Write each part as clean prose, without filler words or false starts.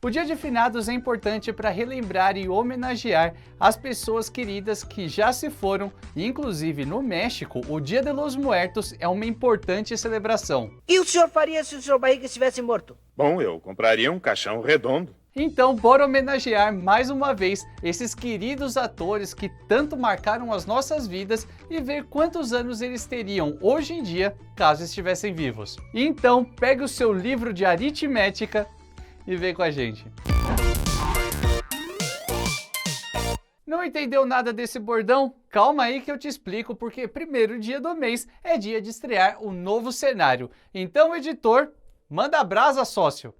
O Dia de Finados é importante para relembrar e homenagear as pessoas queridas que já se foram, e inclusive no México, o Dia de los Muertos é uma importante celebração. E o senhor faria se o seu barriga estivesse morto? Bom, eu compraria um caixão redondo. Então, bora homenagear mais uma vez esses queridos atores que tanto marcaram as nossas vidas e ver quantos anos eles teriam hoje em dia, caso estivessem vivos. Então, pegue o seu livro de aritmética e vem com a gente. Não entendeu nada desse bordão? Calma aí que eu te explico, porque primeiro dia do mês é dia de estrear o novo cenário. Então, editor, manda brasa, sócio!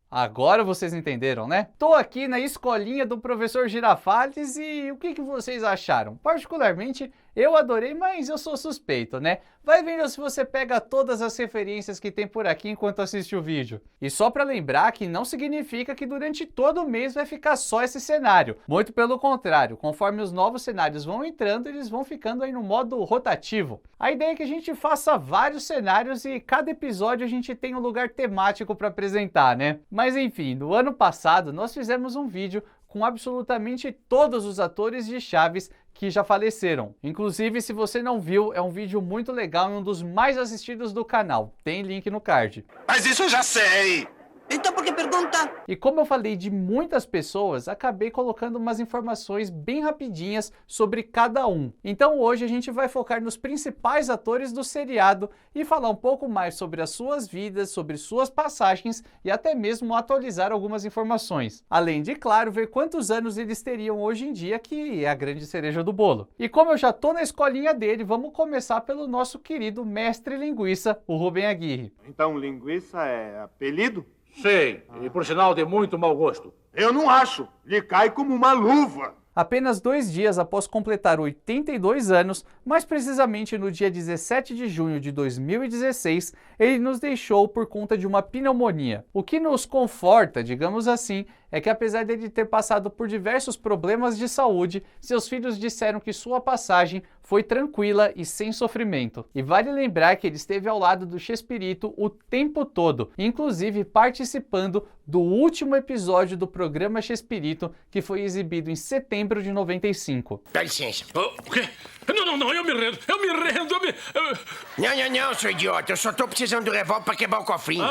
Agora vocês entenderam, né? Tô aqui na escolinha do professor Girafales e o que vocês acharam? Particularmente, eu adorei, mas eu sou suspeito, né? Vai vendo se você pega todas as referências que tem por aqui enquanto assiste o vídeo. E só para lembrar que não significa que durante todo o mês vai ficar só esse cenário. Muito pelo contrário, conforme os novos cenários vão entrando, eles vão ficando aí no modo rotativo. A ideia é que a gente faça vários cenários e cada episódio a gente tem um lugar temático para apresentar, né? Mas enfim, no ano passado nós fizemos um vídeo com absolutamente todos os atores de Chaves que já faleceram. Inclusive, se você não viu, é um vídeo muito legal e um dos mais assistidos do canal. Tem link no card. Mas isso eu já sei! Então por que pergunta? E como eu falei de muitas pessoas, acabei colocando umas informações bem rapidinhas sobre cada um. Então hoje a gente vai focar nos principais atores do seriado e falar um pouco mais sobre as suas vidas, sobre suas passagens e até mesmo atualizar algumas informações. Além de, claro, ver quantos anos eles teriam hoje em dia, que é a grande cereja do bolo. E como eu já tô na escolinha dele, vamos começar pelo nosso querido mestre linguiça, o Rubem Aguirre. Então linguiça é apelido? Sim, e por sinal de muito mau gosto. Eu não acho. Lhe cai como uma luva. Apenas 2 dias após completar 82 anos, mais precisamente no dia 17 de junho de 2016, ele nos deixou por conta de uma pneumonia. O que nos conforta, digamos assim, é que apesar dele ter passado por diversos problemas de saúde, seus filhos disseram que sua passagem foi tranquila e sem sofrimento. E vale lembrar que ele esteve ao lado do Chespirito o tempo todo, inclusive participando do último episódio do programa Chespirito, que foi exibido em setembro de 95. Dá licença. O quê? Não, eu me rendo. Não, seu idiota. Eu só tô precisando do revólver pra quebrar o cofrinho.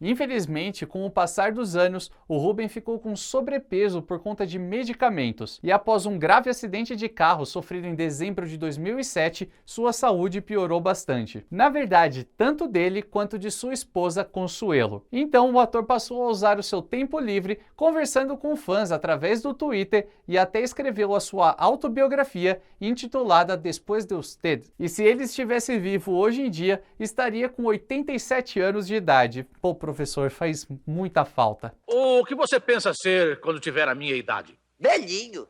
Infelizmente, com o passar dos anos, o Rubem ficou com sobrepeso por conta de medicamentos. E após um grave acidente de carro sofrido em dezembro de 2007, sua saúde piorou bastante. Na verdade, tanto dele quanto de sua esposa, Consuelo. Então, o ator passou a usar o seu tempo livre conversando com fãs através do Twitter e até escreveu a sua autobiografia intitulada Después de Usted. E se ele estivesse vivo hoje em dia, estaria com 87 anos de idade. Pô, professor, faz muita falta. O que você pensa ser quando tiver a minha idade? Velhinho.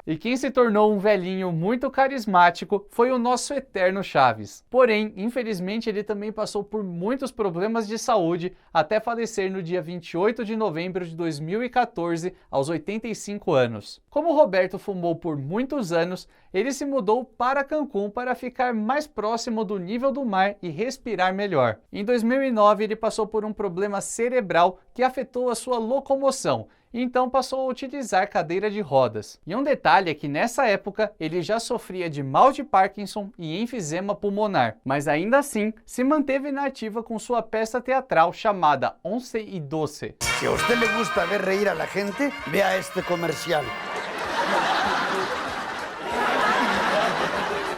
E quem se tornou um velhinho muito carismático foi o nosso eterno Chaves. Porém, infelizmente, ele também passou por muitos problemas de saúde até falecer no dia 28 de novembro de 2014, aos 85 anos. Como o Roberto fumou por muitos anos, ele se mudou para Cancún para ficar mais próximo do nível do mar e respirar melhor. Em 2009, ele passou por um problema cerebral que afetou a sua locomoção, e então passou a utilizar cadeira de rodas. E um detalhe é que nessa época ele já sofria de mal de Parkinson e enfisema pulmonar, mas ainda assim se manteve na ativa com sua peça teatral chamada Once y Doce. Si a usted le gusta ver reír a la gente, vea este comercial.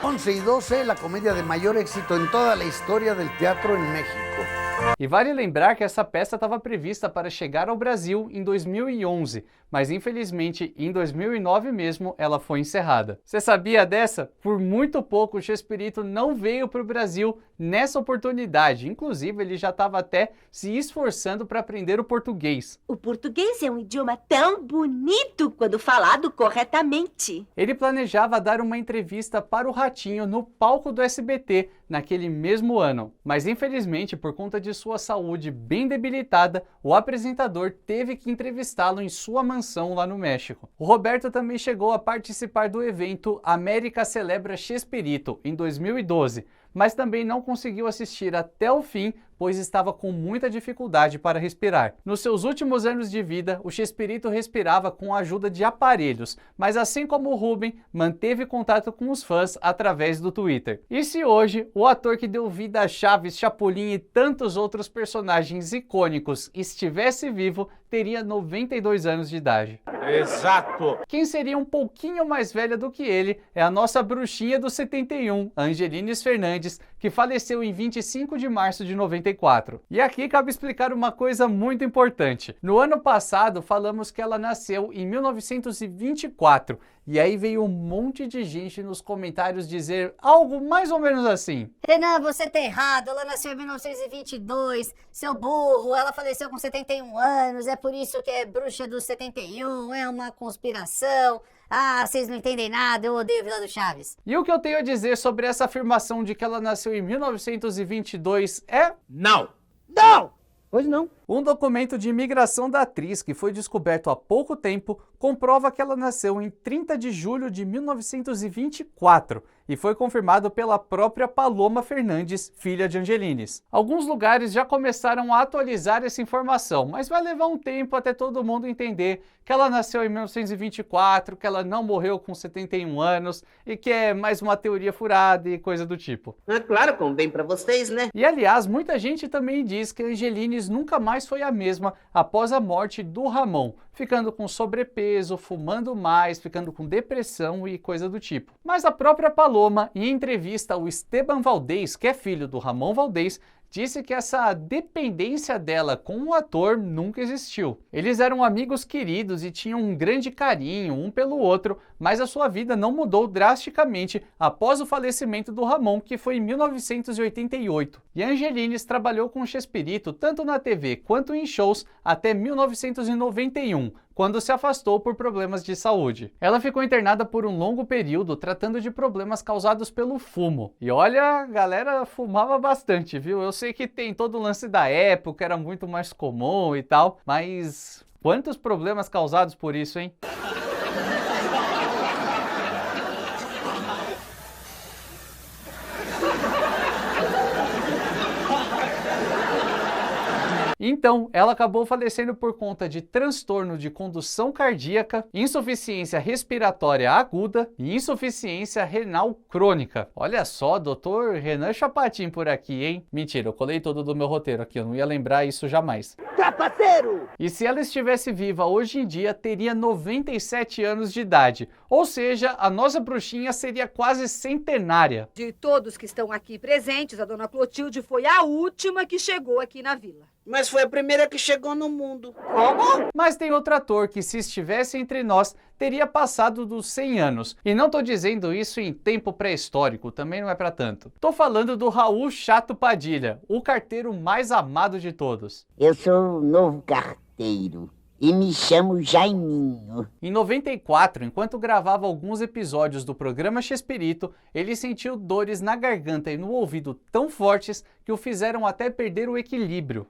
11 y 12, la comedia de mayor éxito en toda la historia del teatro en México. E vale lembrar que essa peça estava prevista para chegar ao Brasil em 2011, mas infelizmente em 2009 mesmo ela foi encerrada. Você sabia dessa? Por muito pouco o Chespirito não veio para o Brasil nessa oportunidade, inclusive ele já estava até se esforçando para aprender o português. O português é um idioma tão bonito quando falado corretamente. Ele planejava dar uma entrevista para o Ratinho no palco do SBT naquele mesmo ano, mas infelizmente por conta de sua saúde bem debilitada, o apresentador teve que entrevistá-lo em sua mansão lá no México. O Roberto também chegou a participar do evento América Celebra Chespirito em 2012, mas também não conseguiu assistir até o fim, pois estava com muita dificuldade para respirar. Nos seus últimos anos de vida, o Chespirito respirava com a ajuda de aparelhos, mas assim como o Rubem, manteve contato com os fãs através do Twitter. E se hoje, o ator que deu vida a Chaves, Chapolin e tantos outros personagens icônicos estivesse vivo, teria 92 anos de idade. Exato. Quem seria um pouquinho mais velha do que ele é a nossa bruxinha do 71, Angelines Fernandes, que faleceu em 25 de março de 94. E aqui cabe explicar uma coisa muito importante. No ano passado, falamos que ela nasceu em 1924, e aí veio um monte de gente nos comentários dizer algo mais ou menos assim. Renan, você tá errado, ela nasceu em 1922, seu burro, ela faleceu com 71 anos, é por isso que é bruxa do 71, é uma conspiração. Ah, vocês não entendem nada, eu odeio Vila do Chaves. E o que eu tenho a dizer sobre essa afirmação de que ela nasceu em 1922 é... Não. Não! Pois não. Um documento de imigração da atriz, que foi descoberto há pouco tempo, comprova que ela nasceu em 30 de julho de 1924 e foi confirmado pela própria Paloma Fernandes, filha de Angelines. Alguns lugares já começaram a atualizar essa informação, mas vai levar um tempo até todo mundo entender que ela nasceu em 1924, que ela não morreu com 71 anos e que é mais uma teoria furada e coisa do tipo. É claro, convém pra vocês, né? E aliás, muita gente também diz que Angelines nunca mais foi a mesma após a morte do Ramon, ficando com sobrepeso, fumando mais, ficando com depressão e coisa do tipo. Mas a própria Paloma, em entrevista ao Esteban Valdez, que é filho do Ramon Valdez, disse que essa dependência dela com o ator nunca existiu. Eles eram amigos queridos e tinham um grande carinho um pelo outro, mas a sua vida não mudou drasticamente após o falecimento do Ramon, que foi em 1988. E Angelines trabalhou com o Chespirito tanto na TV quanto em shows até 1991, quando se afastou por problemas de saúde. Ela ficou internada por um longo período tratando de problemas causados pelo fumo. E olha, a galera fumava bastante, viu? Eu sei que tem todo o lance da época, era muito mais comum e tal, mas quantos problemas causados por isso, hein? Então, ela acabou falecendo por conta de transtorno de condução cardíaca, insuficiência respiratória aguda e insuficiência renal crônica. Olha só, doutor Renan Chapatin por aqui, hein? Mentira, eu colei todo do meu roteiro aqui, eu não ia lembrar isso jamais. Trapaceiro! E se ela estivesse viva hoje em dia, teria 97 anos de idade. Ou seja, a nossa bruxinha seria quase centenária. De todos que estão aqui presentes, a dona Clotilde foi a última que chegou aqui na vila. Mas foi a primeira que chegou no mundo. Como? Mas tem outro ator que, se estivesse entre nós, teria passado dos 100 anos. E não tô dizendo isso em tempo pré-histórico, também não é pra tanto. Tô falando do Raul Chato Padilha, o carteiro mais amado de todos. Eu sou o novo carteiro e me chamo Jaiminho. Em 94, enquanto gravava alguns episódios do programa Chespirito, ele sentiu dores na garganta e no ouvido tão fortes que o fizeram até perder o equilíbrio.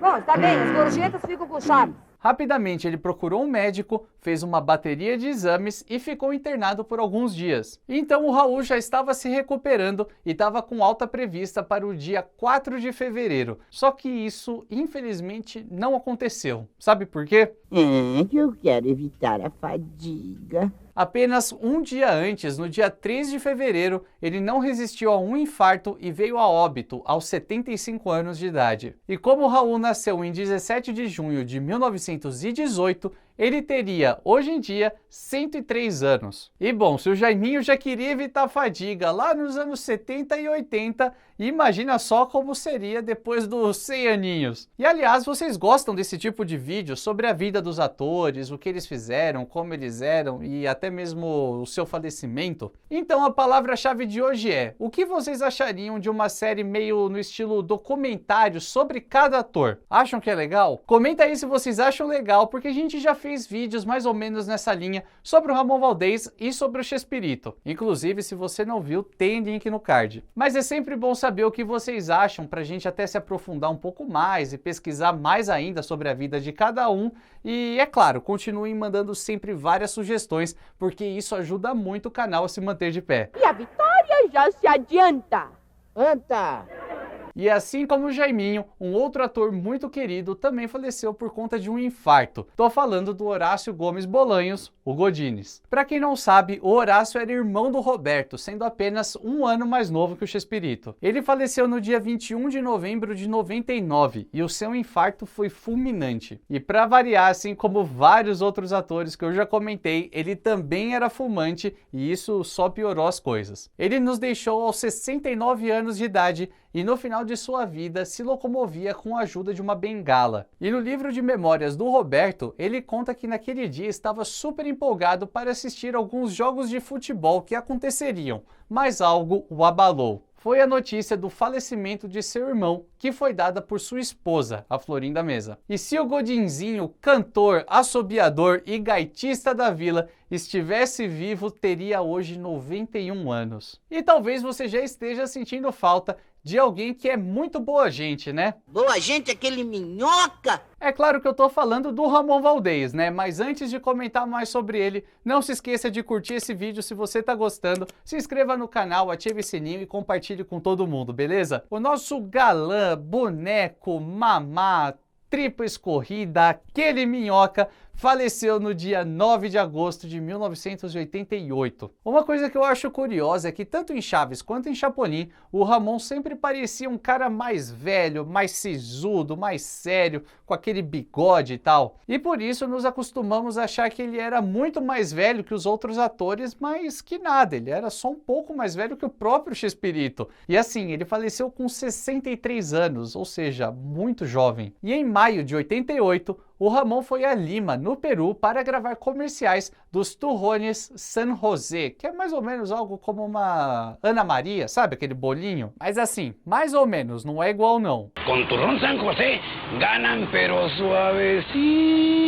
Bom, tá bem, as gorjetas ficam com Chaves. Rapidamente ele procurou um médico, fez uma bateria de exames e ficou internado por alguns dias. Então o Raul já estava se recuperando e estava com alta prevista para o dia 4 de fevereiro. Só que isso, infelizmente, não aconteceu. Sabe por quê? Eu quero evitar a fadiga. Apenas um dia antes, no dia 3 de fevereiro, ele não resistiu a um infarto e veio a óbito aos 75 anos de idade. E como o Raul nasceu em 17 de junho de 1918, ele teria, hoje em dia, 103 anos. E bom, se o Jaiminho já queria evitar a fadiga lá nos anos 70 e 80, imagina só como seria depois dos 100 aninhos. E aliás, vocês gostam desse tipo de vídeo sobre a vida dos atores, o que eles fizeram, como eles eram e até mesmo o seu falecimento? Então a palavra-chave de hoje é: o que vocês achariam de uma série meio no estilo documentário sobre cada ator? Acham que é legal? Comenta aí se vocês acham legal, porque a gente já fez vídeos mais ou menos nessa linha sobre o Ramon Valdez e sobre o Chespirito. Inclusive, se você não viu, tem link no card. Mas é sempre bom saber o que vocês acham pra gente até se aprofundar um pouco mais e pesquisar mais ainda sobre a vida de cada um. E é claro, continuem mandando sempre várias sugestões, porque isso ajuda muito o canal a se manter de pé. E a vitória já se adianta. Anta! E assim como o Jaiminho, um outro ator muito querido também faleceu por conta de um infarto. Tô falando do Horácio Gomes Bolanhos, o Godines. Pra quem não sabe, o Horácio era irmão do Roberto, sendo apenas um ano mais novo que o Chespirito. Ele faleceu no dia 21 de novembro de 99 e o seu infarto foi fulminante. E pra variar, assim como vários outros atores que eu já comentei, ele também era fumante e isso só piorou as coisas. Ele nos deixou aos 69 anos de idade e no final de sua vida se locomovia com a ajuda de uma bengala. E no livro de memórias do Roberto, ele conta que naquele dia estava super empolgado para assistir alguns jogos de futebol que aconteceriam, mas algo o abalou. Foi a notícia do falecimento de seu irmão, que foi dada por sua esposa, a Florinda Mesa. E se o Godinzinho, cantor, assobiador e gaitista da vila, estivesse vivo, teria hoje 91 anos. E talvez você já esteja sentindo falta de alguém que é muito boa gente, né? Boa gente, aquele minhoca! É claro que eu tô falando do Ramon Valdez, né? Mas antes de comentar mais sobre ele, não se esqueça de curtir esse vídeo se você tá gostando, se inscreva no canal, ative o sininho e compartilhe com todo mundo, beleza? O nosso galã, boneco, mamá, tripa escorrida, aquele minhoca, faleceu no dia 9 de agosto de 1988. Uma coisa que eu acho curiosa é que tanto em Chaves quanto em Chapolin, o Ramon sempre parecia um cara mais velho, mais sisudo, mais sério, com aquele bigode e tal. E por isso nos acostumamos a achar que ele era muito mais velho que os outros atores, mas que nada, ele era só um pouco mais velho que o próprio Chespirito. E assim, ele faleceu com 63 anos, ou seja, muito jovem. E em maio de 88, o Ramon foi a Lima, no Peru, para gravar comerciais dos Turrones San José, que é mais ou menos algo como uma Ana Maria, sabe aquele bolinho? Mas assim, mais ou menos, não é igual não. Com turrón San José, ganam pero suavecito.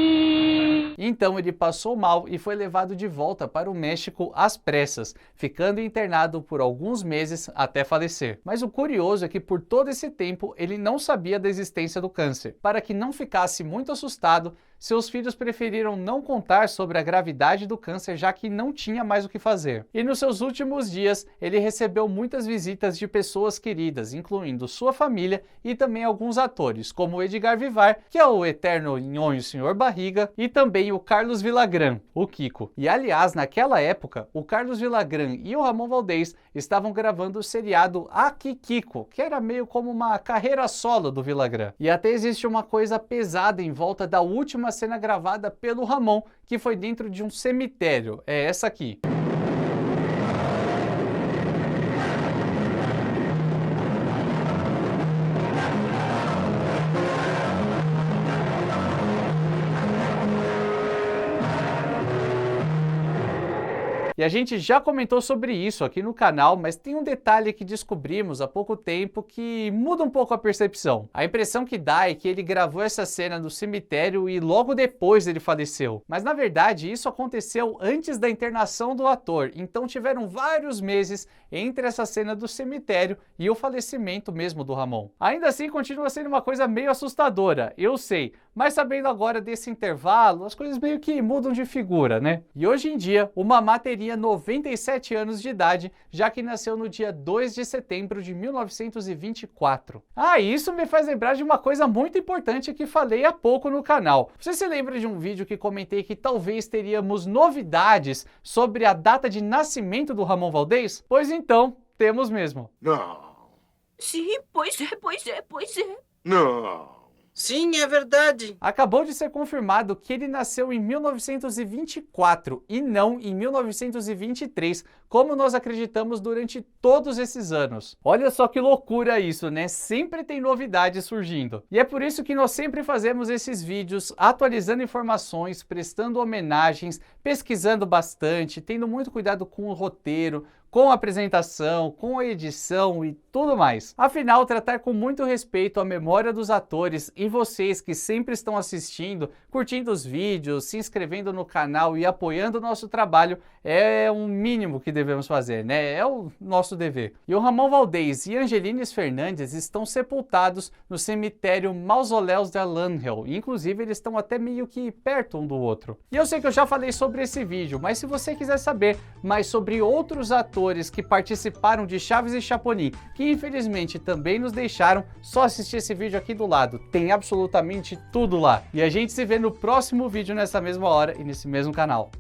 Então ele passou mal e foi levado de volta para o México às pressas, ficando internado por alguns meses até falecer. Mas o curioso é que por todo esse tempo ele não sabia da existência do câncer. Para que não ficasse muito assustado, seus filhos preferiram não contar sobre a gravidade do câncer, já que não tinha mais o que fazer. E nos seus últimos dias, ele recebeu muitas visitas de pessoas queridas, incluindo sua família e também alguns atores, como o Edgar Vivar, que é o eterno nhonho Sr. Barriga, e também o Carlos Villagrán, o Kiko. E aliás, naquela época, o Carlos Villagrán e o Ramon Valdez estavam gravando o seriado Aqui Kiko, que era meio como uma carreira solo do Villagrán. E até existe uma coisa pesada em volta da última cena gravada pelo Ramon, que foi dentro de um cemitério. É essa aqui. E a gente já comentou sobre isso aqui no canal, mas tem um detalhe que descobrimos há pouco tempo que muda um pouco a percepção. A impressão que dá é que ele gravou essa cena no cemitério e logo depois ele faleceu. Mas na verdade isso aconteceu antes da internação do ator, então tiveram vários meses entre essa cena do cemitério e o falecimento mesmo do Ramon. Ainda assim continua sendo uma coisa meio assustadora, eu sei, mas sabendo agora desse intervalo, as coisas meio que mudam de figura, né? E hoje em dia, o Mamá teria 97 anos de idade, já que nasceu no dia 2 de setembro de 1924. Ah, e isso me faz lembrar de uma coisa muito importante que falei há pouco no canal. Você se lembra de um vídeo que comentei que talvez teríamos novidades sobre a data de nascimento do Ramon Valdez? Pois então, temos mesmo. Não. Sim, pois é. Não. Sim, é verdade. Acabou de ser confirmado que ele nasceu em 1924 e não em 1923, como nós acreditamos durante todos esses anos. Olha só que loucura isso, né? Sempre tem novidades surgindo. E é por isso que nós sempre fazemos esses vídeos atualizando informações, prestando homenagens, pesquisando bastante, tendo muito cuidado com o roteiro, com a apresentação, com a edição e tudo mais. Afinal, tratar com muito respeito a memória dos atores e vocês que sempre estão assistindo, curtindo os vídeos, se inscrevendo no canal e apoiando o nosso trabalho é um mínimo que devemos fazer, né? É o nosso dever. E o Ramon Valdez e Angelines Fernandes estão sepultados no cemitério Mausoléus de L'Angel. Inclusive, eles estão até meio que perto um do outro. E eu sei que eu já falei sobre esse vídeo, mas se você quiser saber mais sobre outros atores que participaram de Chaves e Chapolin, que infelizmente também nos deixaram. Só assistir esse vídeo aqui do lado, tem absolutamente tudo lá. E a gente se vê no próximo vídeo nessa mesma hora e nesse mesmo canal.